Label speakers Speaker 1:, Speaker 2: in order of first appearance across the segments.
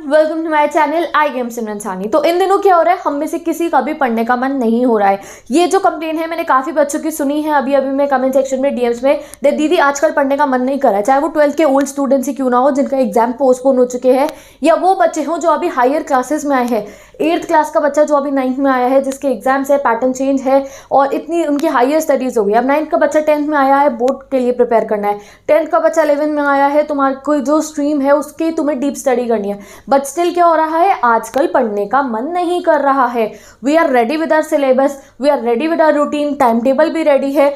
Speaker 1: Welcome to my channel I am Simran Sani. तो इन दिनों क्या हो रहा है, हम में से किसी का भी पढ़ने का मन नहीं हो रहा है। ये जो कंप्लेन है मैंने काफ़ी बच्चों की सुनी है अभी मैं कमेंट सेक्शन में डीएम्स में, दीदी आजकल पढ़ने का मन नहीं कर रहा है, चाहे वो 12th के ओल्ड स्टूडेंट्स ही क्यों ना हो जिनका एग्जाम पोस्टपोन हो चुके हैं, या वो बच्चे हों जो अभी हायर क्लासेस में आए हैं। 8th क्लास का बच्चा जो अभी 9th में आया है, जिसके एग्जाम्स है, पैटर्न चेंज है और इतनी उनकी हायर स्टडीज़ हो गई। अब 9th का बच्चा 10th में आया है, बोर्ड के लिए प्रिपेयर करना है। 10th का बच्चा 11th में आया है, तुम्हारी कोई जो स्ट्रीम है उसकी तुम्हें डीप स्टडी करनी है, बट स्टिल क्या हो रहा है, आजकल पढ़ने का मन नहीं कर रहा है। We are ready with our syllabus, we are ready with our routine, time table भी रेडी है,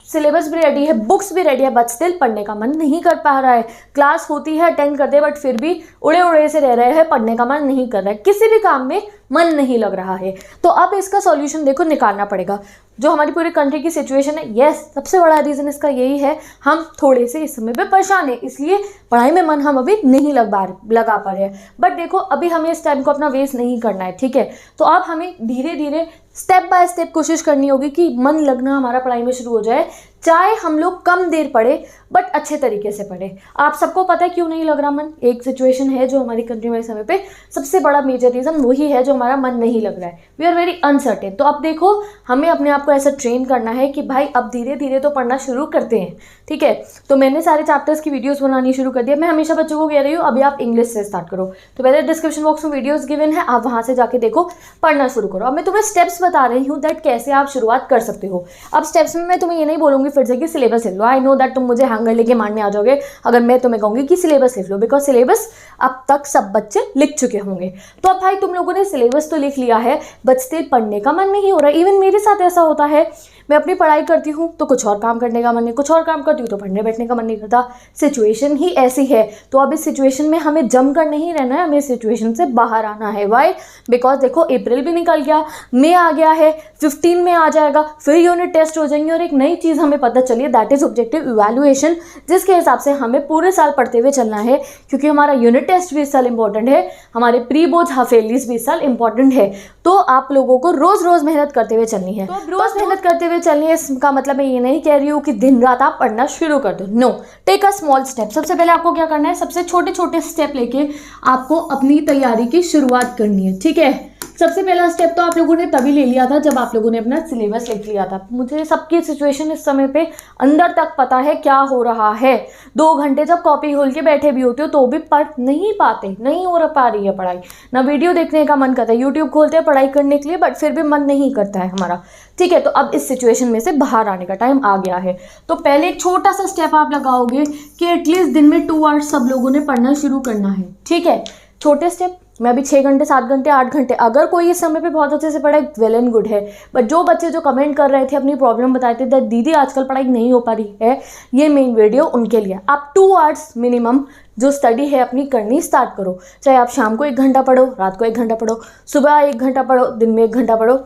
Speaker 1: सिलेबस भी रेडी है, बुक्स भी रेडी है, बट स्टिल पढ़ने का मन नहीं कर पा रहा है। क्लास होती है, अटेंड करते हैं, बट फिर भी उड़े उड़े से रह रहे हैं, पढ़ने का मन नहीं कर रहा है, किसी भी काम में मन नहीं लग रहा है। तो अब इसका सॉल्यूशन देखो निकालना पड़ेगा। जो हमारी पूरी कंट्री की सिचुएशन है, यस सबसे बड़ा रीज़न इसका यही है, हम थोड़े से इस समय पे परेशान है, इसलिए पढ़ाई में मन हम अभी नहीं लगा पा रहे हैं। बट देखो अभी हमें इस टाइम को अपना वेस्ट नहीं करना है, ठीक है। तो अब हमें धीरे धीरे स्टेप बाय स्टेप कोशिश करनी होगी कि मन लगना हमारा पढ़ाई में शुरू हो जाए, चाहे हम लोग कम देर पढ़े बट अच्छे तरीके से पढ़े। आप सबको पता है क्यों नहीं लग रहा मन, एक सिचुएशन है जो हमारी कंट्री में इस समय पे सबसे बड़ा मेजर रीज़न वही है, जो हमारा मन नहीं लग रहा है, वी आर वेरी अनसर्टेन। तो अब देखो हमें अपने आप को ऐसा ट्रेन करना है कि भाई अब धीरे धीरे तो पढ़ना शुरू करते हैं, ठीक है। तो मैंने सारे चैप्टर्स की वीडियोस बनानी शुरू कर दिया। मैं हमेशा बच्चों को कह रही हूँ अभी आप इंग्लिश से स्टार्ट करो, तो पहले डिस्क्रिप्शन बॉक्स में वीडियोस गिवन है, आप वहाँ से जाके देखो, पढ़ना शुरू करो। अब मैं तुम्हें स्टेप्स बता रही हूँ दैट कैसे आप शुरुआत कर सकते हो। अब स्टेप्स में मैं तुम्हें ये नहीं बोलूँगी फिर से कि सिलेबस लिख लो, आई नो दैट तुम मुझे हैंगर लेके मारने आ जाओगे अगर मैं तुम्हें कहूँगी कि सिलेबस लिख लो, बिकॉज सिलेबस अब तक सब बच्चे लिख चुके होंगे। तो अब भाई तुम लोगों ने सिलेबस तो लिख लिया है, बट स्टिल पढ़ने का मन नहीं हो रहा। इवन मेरे साथ ऐसा होता है, मैं अपनी पढ़ाई करती हूँ तो कुछ और काम करने का मन नहीं, कुछ और काम करती हूँ तो पढ़ने बैठने का मन नहीं करता। सिचुएशन ही ऐसी है। तो अब इस सिचुएशन में हमें जमकर नहीं रहना है, हमें इस सिचुएशन से बाहर आना है। वाई? बिकॉज देखो अप्रैल भी निकल गया, मई आ गया है, 15 में आ जाएगा, फिर यूनिट टेस्ट हो जाएंगे और एक नई चीज़ हमें पता चली, दैट इज ऑब्जेक्टिव इवैल्यूएशन, जिसके हिसाब से हमें पूरे साल पढ़ते हुए चलना है, क्योंकि हमारा यूनिट टेस्ट भी इस साल इंपॉर्टेंट है, हमारे प्री बोर्ड हाफ ईयरलीज भी इस साल इंपॉर्टेंट है। तो आप लोगों को रोज रोज मेहनत करते हुए चलनी है। तो रोज मेहनत करते हुए चलनी है, इसका मतलब मैं ये नहीं कह रही हूँ कि दिन रात आप पढ़ना शुरू कर दो, no, take a small step. सबसे पहले आपको क्या करना है, सबसे छोटे छोटे स्टेप लेके आपको अपनी तैयारी की शुरुआत करनी है, ठीक है। सबसे पहला स्टेप तो आप लोगों ने तभी ले लिया था जब आप लोगों ने अपना सिलेबस लिख लिया था। मुझे सबकी सिचुएशन इस समय पे अंदर तक पता है क्या हो रहा है। 2 घंटे जब कॉपी खोल के बैठे भी होते हो तो भी पढ़ नहीं पाते, नहीं हो पा रही है पढ़ाई, ना वीडियो देखने का मन करता है, यूट्यूब खोलते हैं पढ़ाई करने के लिए, बट फिर भी मन नहीं करता है हमारा, ठीक है। तो अब इस सिचुएशन में से बाहर आने का टाइम आ गया है। तो पहले एक छोटा सा स्टेप आप लगाओगे कि एटलीस्ट दिन में 2 आवर्स सब लोगों ने पढ़ना शुरू करना है, ठीक है। छोटे स्टेप, मैं अभी 6 घंटे 7 घंटे 8 घंटे, अगर कोई इस समय पे बहुत अच्छे से पढ़े वेल एंड गुड है, बट जो बच्चे जो कमेंट कर रहे थे अपनी प्रॉब्लम बताए थे दीदी आजकल पढ़ाई नहीं हो पा रही है, ये मेन वीडियो उनके लिए। आप 2 आवर्स मिनिमम जो स्टडी है अपनी करनी स्टार्ट करो, चाहे आप शाम को 1 घंटा पढ़ो, रात को 1 घंटा पढ़ो, सुबह 1 घंटा पढ़ो, दिन में 1 घंटा पढ़ो,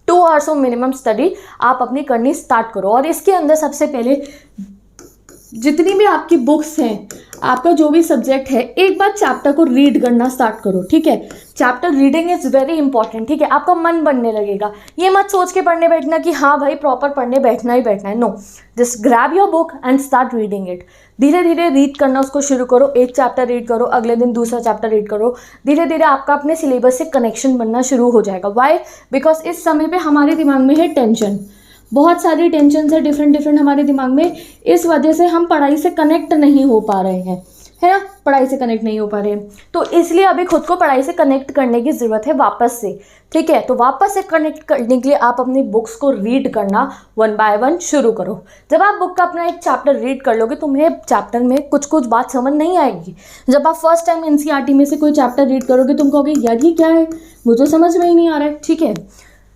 Speaker 1: 2 आवर्स ऑफ मिनिमम स्टडी आप अपनी करनी स्टार्ट करो। और इसके अंदर सबसे पहले जितनी भी आपकी बुक्स हैं, आपका जो भी सब्जेक्ट है, एक बार चैप्टर को रीड करना स्टार्ट करो, ठीक है। Chapter reading is very important, ठीक है। आपका मन बनने लगेगा, ये मत सोच के पढ़ने बैठना कि हाँ भाई प्रॉपर पढ़ने बैठना ही बैठना है, no, just grab your book and start reading it. धीरे धीरे रीड करना उसको शुरू करो, एक चैप्टर रीड करो, अगले दिन दूसरा चैप्टर रीड करो, धीरे धीरे आपका अपने सिलेबस से कनेक्शन बनना शुरू हो जाएगा। वाई? बिकॉज इस समय पे हमारे दिमाग में है टेंशन, बहुत सारी टेंशन है डिफरेंट हमारे दिमाग में, इस वजह से हम पढ़ाई से कनेक्ट नहीं हो पा रहे हैं, है ना, पढ़ाई से कनेक्ट नहीं हो पा रहे हैं। तो इसलिए अभी खुद को पढ़ाई से कनेक्ट करने की ज़रूरत है वापस से, ठीक है। तो वापस से कनेक्ट करने के लिए आप अपनी बुक्स को रीड करना 1 बाय 1 शुरू करो। जब आप बुक का अपना एक चैप्टर रीड कर लोगे, तुम्हें चैप्टर में कुछ कुछ बात समझ नहीं आएगी। जब आप फर्स्ट टाइम एनसीईआरटी में से कोई चैप्टर रीड करोगे, तुम कहोगे यार ये क्या है, मुझे समझ में ही नहीं आ रहा है, ठीक है।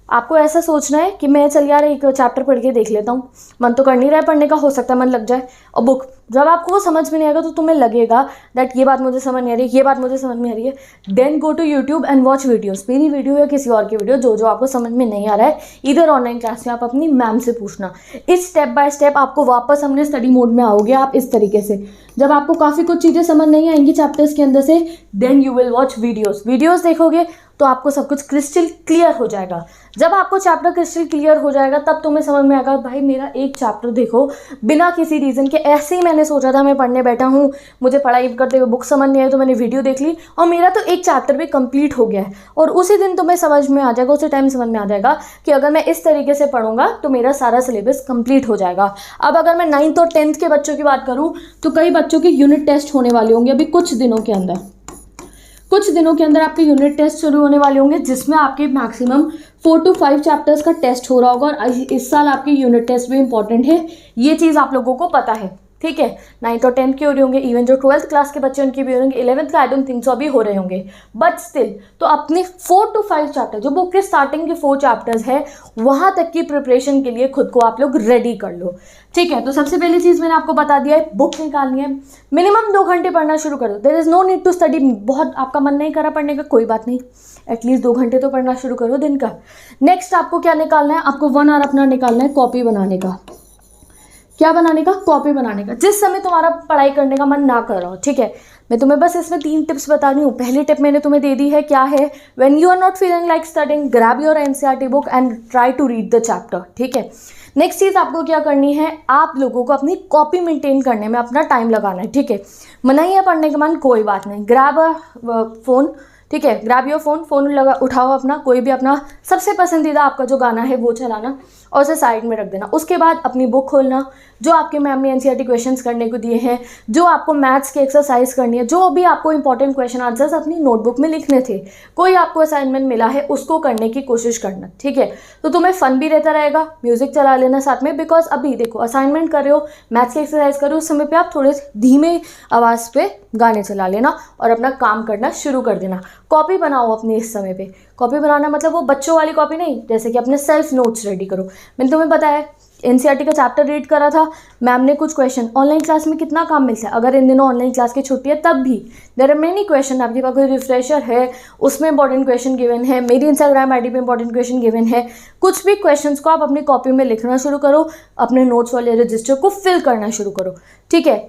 Speaker 1: आपको ऐसा सोचना है कि मैं चल यार एक चैप्टर पढ़ के देख लेता हूँ, मन तो कर नहीं रहा है पढ़ने का, हो सकता है मन लग जाए। और बुक जब आपको वो समझ में नहीं आएगा तो तुम्हें लगेगा दैट ये बात मुझे समझ नहीं आ रही है, ये बात मुझे समझ में आ रही है, then go to YouTube and watch videos, मेरी वीडियो या किसी और की वीडियो, जो आपको समझ में नहीं आ रहा है, इधर ऑनलाइन क्लास में आप अपनी मैम से पूछना। इस स्टेप बाय स्टेप आपको वापस हमने स्टडी मोड में आओगे आप इस तरीके से। जब आपको काफ़ी कुछ चीज़ें समझ नहीं आएंगी चैप्टर्स के अंदर से, then you will watch videos देखोगे तो आपको सब कुछ क्रिस्टल क्लियर हो जाएगा। जब आपको चैप्टर क्रिस्टल क्लियर हो जाएगा तब तुम्हें समझ में आएगा भाई मेरा एक चैप्टर देखो बिना किसी रीज़न के ऐसे ही मैंने सोचा था मैं पढ़ने बैठा हूँ, मुझे पढ़ाई करते हुए बुक समझ नहीं आई तो मैंने वीडियो देख ली और मेरा तो एक चैप्टर भी कंप्लीट हो गया है। और उसी दिन तुम्हें समझ में आ जाएगा, उसी टाइम समझ में आ जाएगा कि अगर मैं इस तरीके से पढ़ूंगा तो मेरा सारा सिलेबस कंप्लीट हो जाएगा। अब अगर मैं 9th और 10th के बच्चों की बात करूँ तो कई बच्चों के यूनिट टेस्ट होने वाले होंगे अभी कुछ दिनों के अंदर। कुछ दिनों के अंदर आपके यूनिट टेस्ट शुरू होने वाले होंगे जिसमें आपके मैक्सिमम 4 to 5 चैप्टर्स का टेस्ट हो रहा होगा। और इस साल आपके यूनिट टेस्ट भी इंपॉर्टेंट है, ये चीज़ आप लोगों को पता है, ठीक है। 9th और 10th के हो रहे होंगे, इवन जो 12th क्लास के बच्चे उनकी भी होंगे, 11th का आई डोंट थिंक सो अभी हो रहे होंगे, बट स्टिल तो अपने 4 to 5 चैप्टर जो बुक के स्टार्टिंग के 4 चैप्टर्स है वहाँ तक की प्रिपरेशन के लिए खुद को आप लोग रेडी कर लो, ठीक है। तो सबसे पहली चीज़ मैंने आपको बता दिया है, बुक निकालनी है, मिनिमम 2 घंटे पढ़ना शुरू कर दो। There is no need to study, बहुत आपका मन नहीं करा पढ़ने का कोई बात नहीं, एटलीस्ट 2 घंटे तो पढ़ना शुरू करो दिन का। नेक्स्ट आपको क्या निकालना है, आपको 1 आवर अपना निकालना है कॉपी बनाने का। क्या बनाने का? कॉपी बनाने का। जिस समय तुम्हारा पढ़ाई करने का मन ना कर रहा हो, ठीक है। मैं तुम्हें बस इसमें 3 टिप्स बता रही हूँ। पहली टिप मैंने तुम्हें दे दी है, क्या है? When you are not feeling like studying, grab your NCERT book and try to read the chapter, ठीक है। नेक्स्ट चीज़ आपको क्या करनी है, आप लोगों को अपनी कॉपी मेंटेन करने में अपना टाइम लगाना है, ठीक है। मना ही है पढ़ने का मन, कोई बात नहीं, ग्रैब अ फोन, ठीक है, ग्रैब योर फोन लगा उठाओ अपना, कोई भी अपना सबसे पसंदीदा आपका जो गाना है वो चलाना और उसे साइड में रख देना। उसके बाद अपनी बुक खोलना, जो आपके मैम ने एनसीईआरटी क्वेश्चंस करने को दिए हैं, जो आपको मैथ्स की एक्सरसाइज करनी है, जो भी आपको इंपॉर्टेंट क्वेश्चन आंसर्स अपनी नोटबुक में लिखने थे, कोई आपको असाइनमेंट मिला है उसको करने की कोशिश करना, ठीक है। तो तुम्हें फन भी रहता रहेगा, म्यूजिक चला लेना साथ में, बिकॉज अभी देखो असाइनमेंट कर रहे हो, मैथ्स की एक्सरसाइज कर रहे हो, उस समय पे आप थोड़े धीमे आवाज़ पे गाने चला लेना और अपना काम करना शुरू कर देना। कॉपी बनाओ अपनी इस समय पे। कॉपी बनाना मतलब वो बच्चों वाली कॉपी नहीं, जैसे कि अपने सेल्फ नोट्स रेडी करो। मैंने तुम्हें बताया एनसीईआरटी का चैप्टर रीड करा था, मैम ने कुछ क्वेश्चन, ऑनलाइन क्लास में कितना काम मिलता है, अगर इन दिनों ऑनलाइन क्लास की छुट्टी है तब भी देयर आर मेनी क्वेश्चन, आपके पास कोई रिफ्रेशर है उसमें इंपॉर्टेंट क्वेश्चन गिवन है, मेरी इंस्टाग्राम आईडी पे इंपॉर्टेंट क्वेश्चन गिवन है, कुछ भी क्वेश्चंस को आप अपनी कॉपी में लिखना शुरू करो, अपने नोट्स वाले रजिस्टर को फिल करना शुरू करो, ठीक है।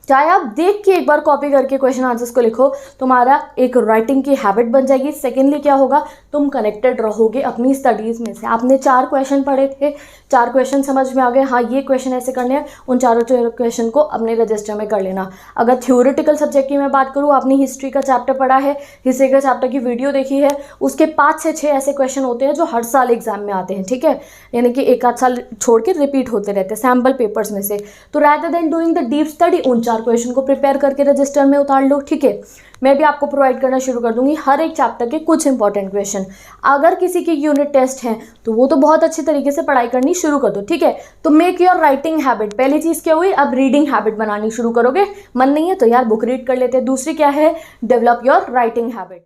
Speaker 1: चाहे आप देख के एक बार कॉपी करके क्वेश्चन आंसर्स को लिखो, तुम्हारा एक राइटिंग की हैबिट बन जाएगी। सेकेंडली क्या होगा, तुम कनेक्टेड रहोगे अपनी स्टडीज़ में से। आपने 4 क्वेश्चन पढ़े थे, 4 क्वेश्चन समझ में आ गए, हाँ ये क्वेश्चन ऐसे करने हैं, उन चारों क्वेश्चन को अपने रजिस्टर में कर लेना। अगर थ्योरेटिकल सब्जेक्ट की मैं बात करूँ, आपने हिस्ट्री का चैप्टर पढ़ा है, हिस्ट्री का चैप्टर की वीडियो देखी है, उसके 5 से 6 ऐसे क्वेश्चन होते हैं जो हर साल एग्जाम में आते हैं, ठीक है, यानी कि एक आध साल छोड़ के रिपीट होते रहते हैं सैम्पल पेपर्स में से। तो rather than doing the deep study, उन 4 क्वेश्चन को प्रिपेयर करके रजिस्टर में उतार लो, ठीक है। मैं भी आपको प्रोवाइड करना शुरू कर दूंगी हर एक चैप्टर के कुछ इंपॉर्टेंट क्वेश्चन। अगर किसी की यूनिट टेस्ट है तो वो तो बहुत अच्छी तरीके से पढ़ाई करनी शुरू कर दो, ठीक है। तो मेक योर राइटिंग हैबिट, पहली चीज़ क्या हुई, अब रीडिंग हैबिट बनानी शुरू करोगे। मन नहीं है तो यार बुक रीड कर लेते हैं। दूसरी क्या है, डेवलप योर राइटिंग हैबिट।